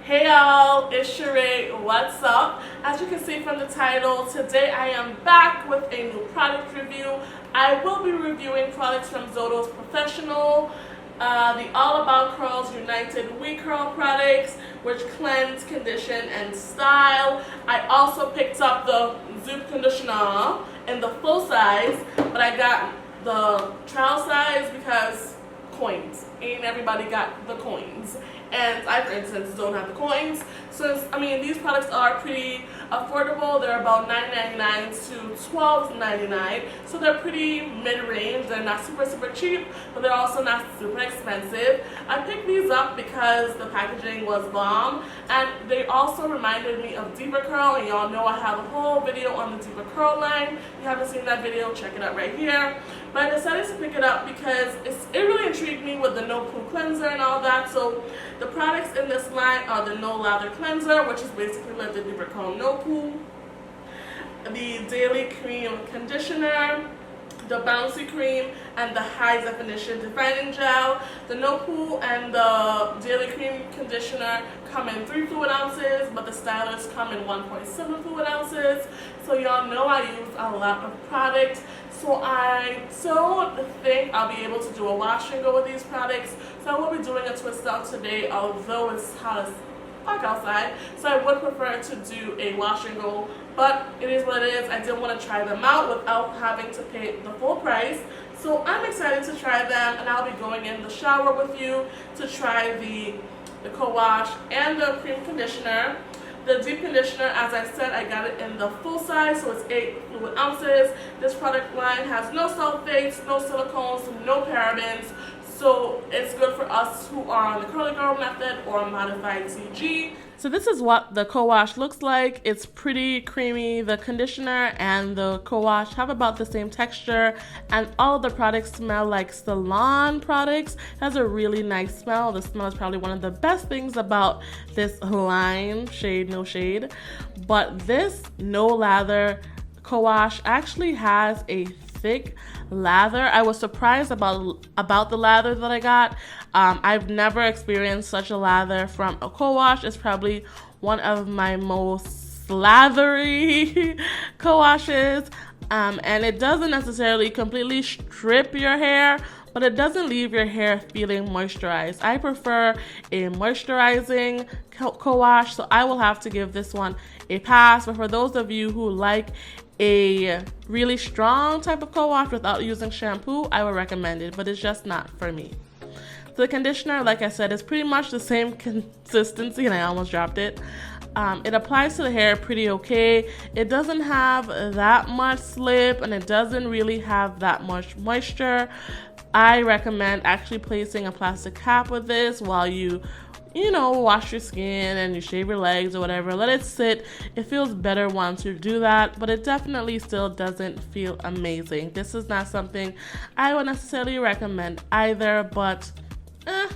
Hey y'all, it's Sheree. What's up? As you can see from the title, today I am back with a new product review. I will be reviewing products from Zotos Professional, the All About Curls United We Curl products, which cleanse, condition, and style. I also picked up the Dupe conditioner in the full size, but I got the trial size because coins. Ain't everybody got the coins. And I, for instance, don't have the coins. So, these products are pretty affordable. They're about $9.99 to $12.99. So they're pretty mid-range. They're not super cheap, but they're also not super expensive. I picked these up because the packaging was bomb. And they also reminded me of DevaCurl. And y'all know I have a whole video on the DevaCurl line. If you haven't seen that video, check it out right here. But I decided to pick it up because it really intrigued me with the no poo cleanser and all that. So the products in this line are the no lather cleanser, which is basically like the DevaCurl no poo, the daily cream conditioner, the bouncy cream, and the high definition defining gel. The no poo and the daily cream conditioner come in 3 fluid ounces, but the stylers come in 1.7 fluid ounces. So y'all know I use a lot of product. So I don't think I'll be able to do a wash and go with these products. So I will be doing a twist out today, although it's hot as fuck outside. So I would prefer to do a wash and go, but it is what it is. I did want to try them out without having to pay the full price. So I'm excited to try them, and I'll be going in the shower with you to try the co-wash and the cream conditioner. The deep conditioner, as I said, I got it in the full size, so it's 8 fluid ounces. This product line has no sulfates, no silicones, no parabens, so it's good for us who are on the curly girl method or modified CG. So this is what the co-wash looks like. It's pretty creamy. The conditioner and the co-wash have about the same texture, and all of the products smell like salon products. It has a really nice smell. The smell is probably one of the best things about this line, shade no shade. But this no lather co-wash actually has a thick lather. I was surprised about the lather that I got. I've never experienced such a lather from a co-wash. It's probably one of my most lathery co-washes. And it doesn't necessarily completely strip your hair, but it doesn't leave your hair feeling moisturized. I prefer a moisturizing co-wash, so I will have to give this one a pass. But for those of you who like a really strong type of co-wash without using shampoo, I would recommend it, but it's just not for me. The conditioner, like I said, is pretty much the same consistency, and I almost dropped it. It applies to the hair pretty okay. It doesn't have that much slip, and it doesn't really have that much moisture. I recommend actually placing a plastic cap with this while you wash your skin and you shave your legs or whatever. Let it sit. It feels better once you do that, but it definitely still doesn't feel amazing. This is not something I would necessarily recommend either, but the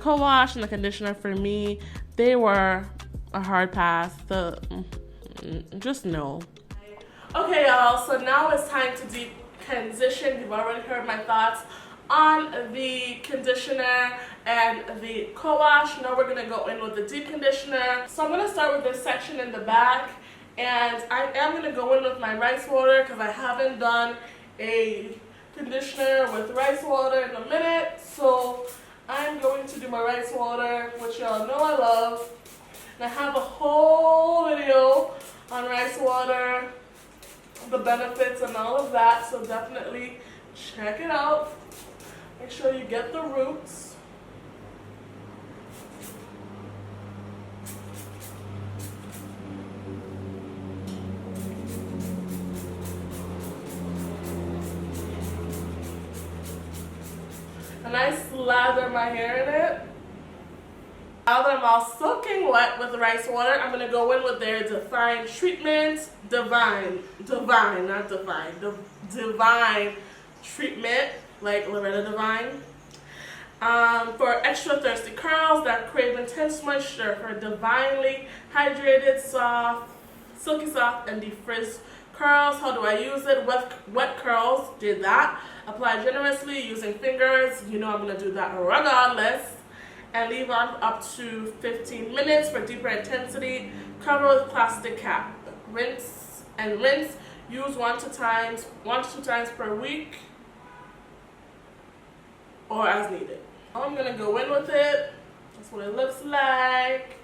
co-wash and the conditioner for me, they were a hard pass. Just no. Okay, y'all, so now it's time to deep transition. You've already heard my thoughts on the conditioner and the co-wash. Now we're going to go in with the deep conditioner. So I'm going to start with this section in the back, and I am going to go in with my rice water because I haven't done a conditioner with rice water in a minute. So I'm going to do my rice water, which y'all know I love. And I have a whole video on rice water, the benefits and all of that, so definitely check it out. Make sure you get the roots. And I slather my hair in it. Now that I'm all soaking wet with rice water, I'm going to go in with their Divine treatment. Divine treatment, like Loretta Devine. For extra thirsty curls that crave intense moisture, for divinely hydrated, soft, silky soft, and defrizz curls. How do I use it? Wet curls, did that. Apply generously using fingers. You know I'm going to do that regardless. and leave on up to 15 minutes for deeper intensity. Cover with plastic cap. Rinse and rinse. Use 1 to 2 times per week or as needed. I'm gonna go in with it. That's what it looks like.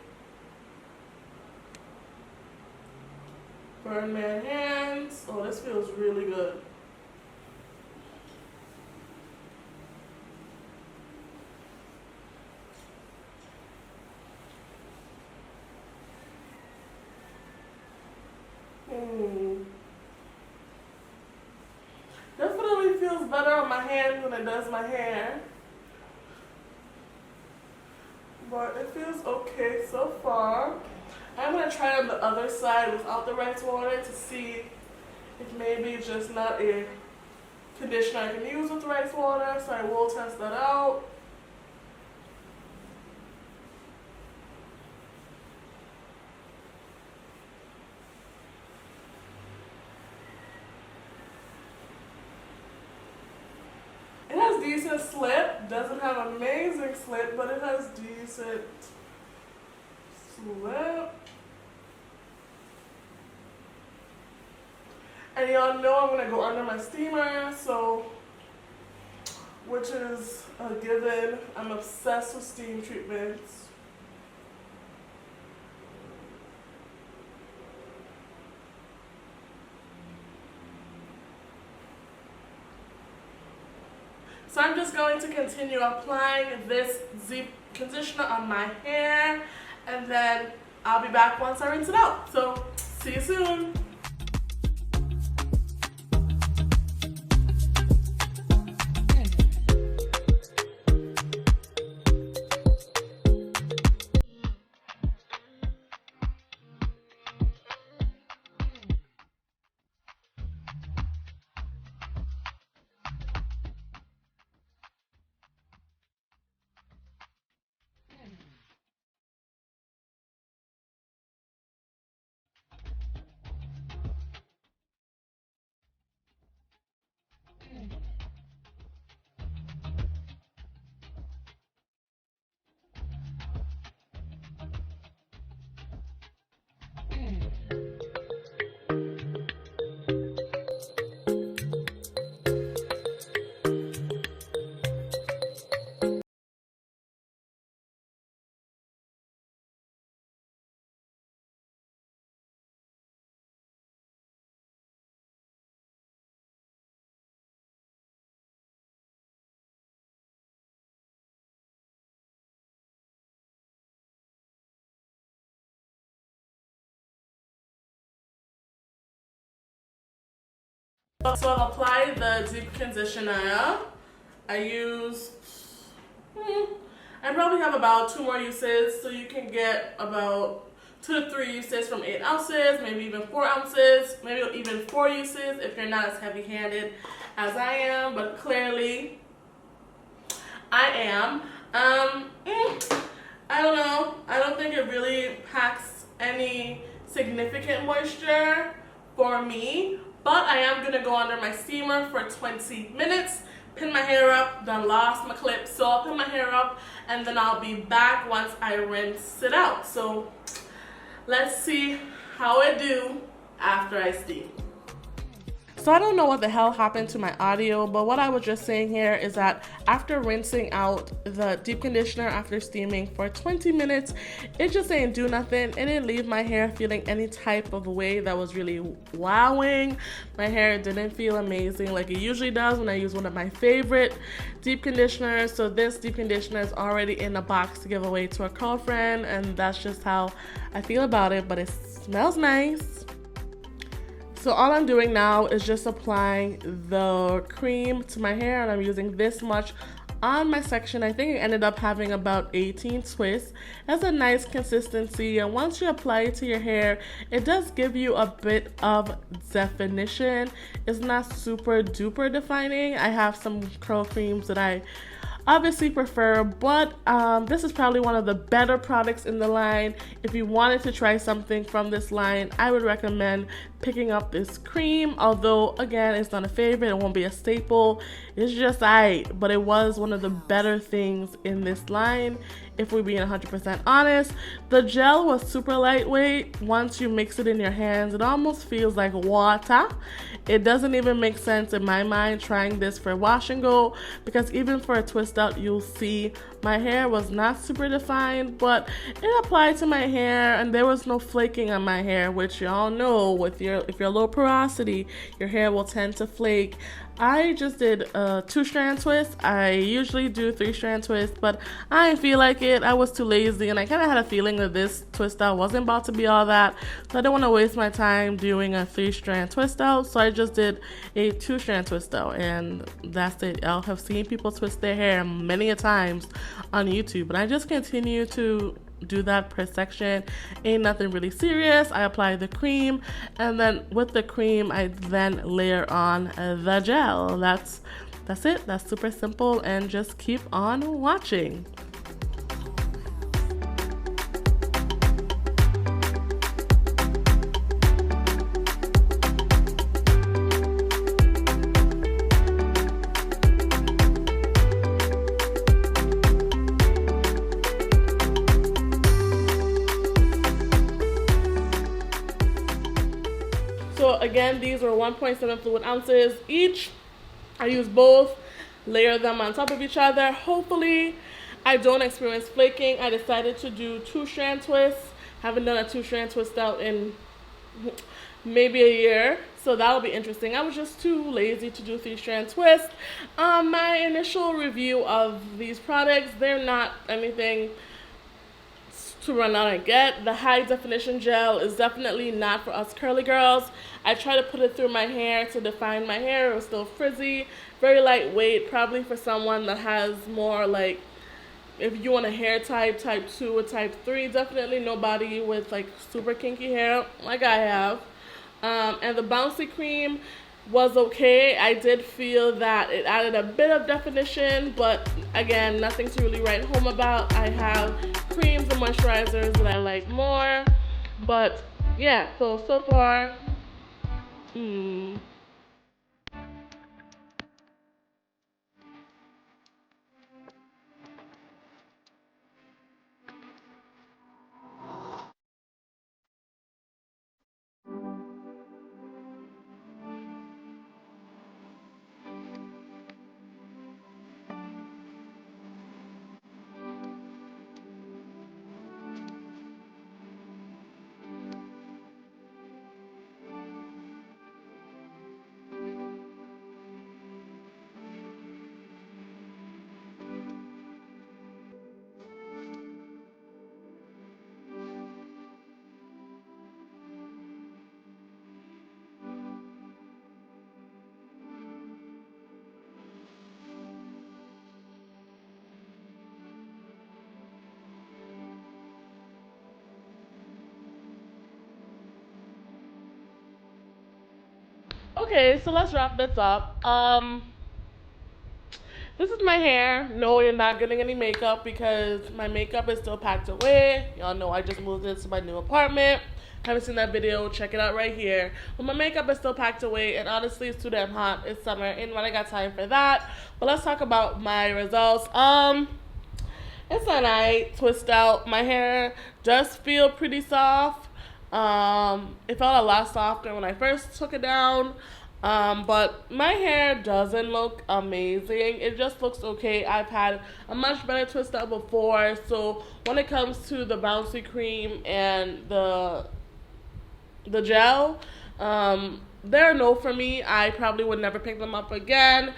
Burn man hands. Oh, this feels really good. Definitely feels better on my hands than it does my hair. But it feels okay so far. I'm going to try on the other side without the rice water to see if maybe it's just not a conditioner I can use with rice water. So I will test that out. It has decent slip. Doesn't have amazing slip, but it has decent slip. And y'all know I'm gonna go under my steamer, so, which is a given. I'm obsessed with steam treatments. So I'm just going to continue applying this Dupe conditioner on my hair, and then I'll be back once I rinse it out. So see you soon. So I've applied the Dupe conditioner. I probably have about 2 more uses, so you can get about 2 to 3 uses from 8 ounces, maybe even 4 ounces, maybe even 4 uses if you're not as heavy-handed as I am, but clearly I am. I don't know. I don't think it really packs any significant moisture for me. But I am going to go under my steamer for 20 minutes, pin my hair up, then lost my clip. So I'll pin my hair up and then I'll be back once I rinse it out. So let's see how I do after I steam. So I don't know what the hell happened to my audio, but what I was just saying here is that after rinsing out the Dupe conditioner after steaming for 20 minutes, it just didn't do nothing. It didn't leave my hair feeling any type of way that was really wowing. My hair didn't feel amazing like it usually does when I use one of my favorite Dupe conditioners. So this Dupe conditioner is already in a box to give away to a girlfriend, and that's just how I feel about it, but it smells nice. So all I'm doing now is just applying the cream to my hair, and I'm using this much on my section. I think it ended up having about 18 twists. That's a nice consistency, and once you apply it to your hair, it does give you a bit of definition. It's not super duper defining. I have some curl creams that I obviously prefer, but this is probably one of the better products in the line. If you wanted to try something from this line, I would recommend picking up this cream, although again it's not a favorite, it won't be a staple, it's just but it was one of the better things in this line if we're being 100% honest. The gel was super lightweight. Once you mix it in your hands, it almost feels like water. It doesn't even make sense in my mind trying this for wash and go, because even for a twist out, you'll see my hair was not super defined, but it applied to my hair and there was no flaking on my hair, which y'all know if you're low porosity, your hair will tend to flake. I just did a 2-strand twist. I usually do 3-strand twist, but I didn't feel like it. I was too lazy, and I kind of had a feeling that this twist out wasn't about to be all that, so I didn't want to waste my time doing a 3-strand twist out, so I just did a 2-strand twist out, and that's it. I'll have seen people twist their hair many a times on YouTube, but I just continue to do that per section. Ain't nothing really serious. I apply the cream, and then with the cream I then layer on the gel. That's it. That's super simple, and just keep on watching. So again, these were 1.7 fluid ounces each. I used both, layer them on top of each other. Hopefully I don't experience flaking. I decided to do 2-strand twists. Haven't done a 2-strand twist out in maybe a year, so that'll be interesting. I was just too lazy to do 3-strand twists. My initial review of these products, they're not anything to run out and get. The high definition gel is definitely not for us curly girls. I tried to put it through my hair to define my hair. It was still frizzy, very lightweight, probably for someone that has more like, if you want a hair type 2 or type 3, definitely nobody with like super kinky hair like I have. And the bouncy cream was okay. I did feel that it added a bit of definition, but again, nothing to really write home about. I have creams and moisturizers that I like more, but yeah, so far, okay, so let's wrap this up. This is my hair. No, you're not getting any makeup because my makeup is still packed away. Y'all know I just moved into my new apartment. Haven't seen that video, check it out right here. But my makeup is still packed away, and honestly it's too damn hot. It's summer, ain't nobody got time for that. But let's talk about my results. It's a night twist out. My hair does feel pretty soft. It felt a lot softer when I first took it down. But my hair doesn't look amazing. It just looks okay. I've had a much better twist out before. So when it comes to the bouncy cream and the gel, they're a no for me. I probably would never pick them up again.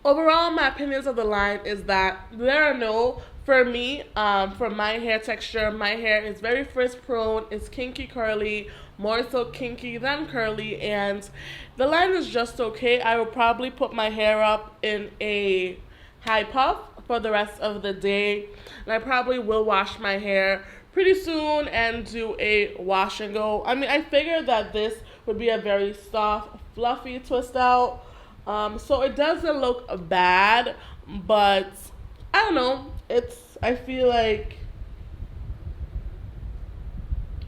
Overall, my opinions of the line is that they're a no for me. For my hair texture, my hair is very frizz prone. It's kinky curly, more so kinky than curly, and the line is just okay. I will probably put my hair up in a high puff for the rest of the day, and I probably will wash my hair pretty soon and do a wash and go. I mean, I figured that this would be a very soft, fluffy twist out, so it doesn't look bad, but I don't know. I feel like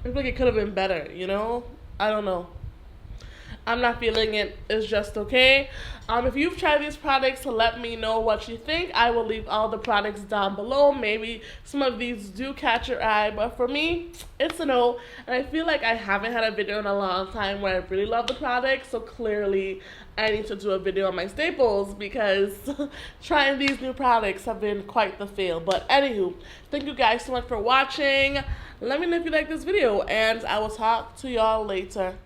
it could have been better, you know? I don't know. I'm not feeling it. It's just okay. If you've tried these products, let me know what you think. I will leave all the products down below. Maybe some of these do catch your eye, but for me, it's a no. And I feel like I haven't had a video in a long time where I really love the product, so clearly I need to do a video on my staples because trying these new products have been quite the fail. But anywho, thank you guys so much for watching. Let me know if you like this video, and I will talk to y'all later.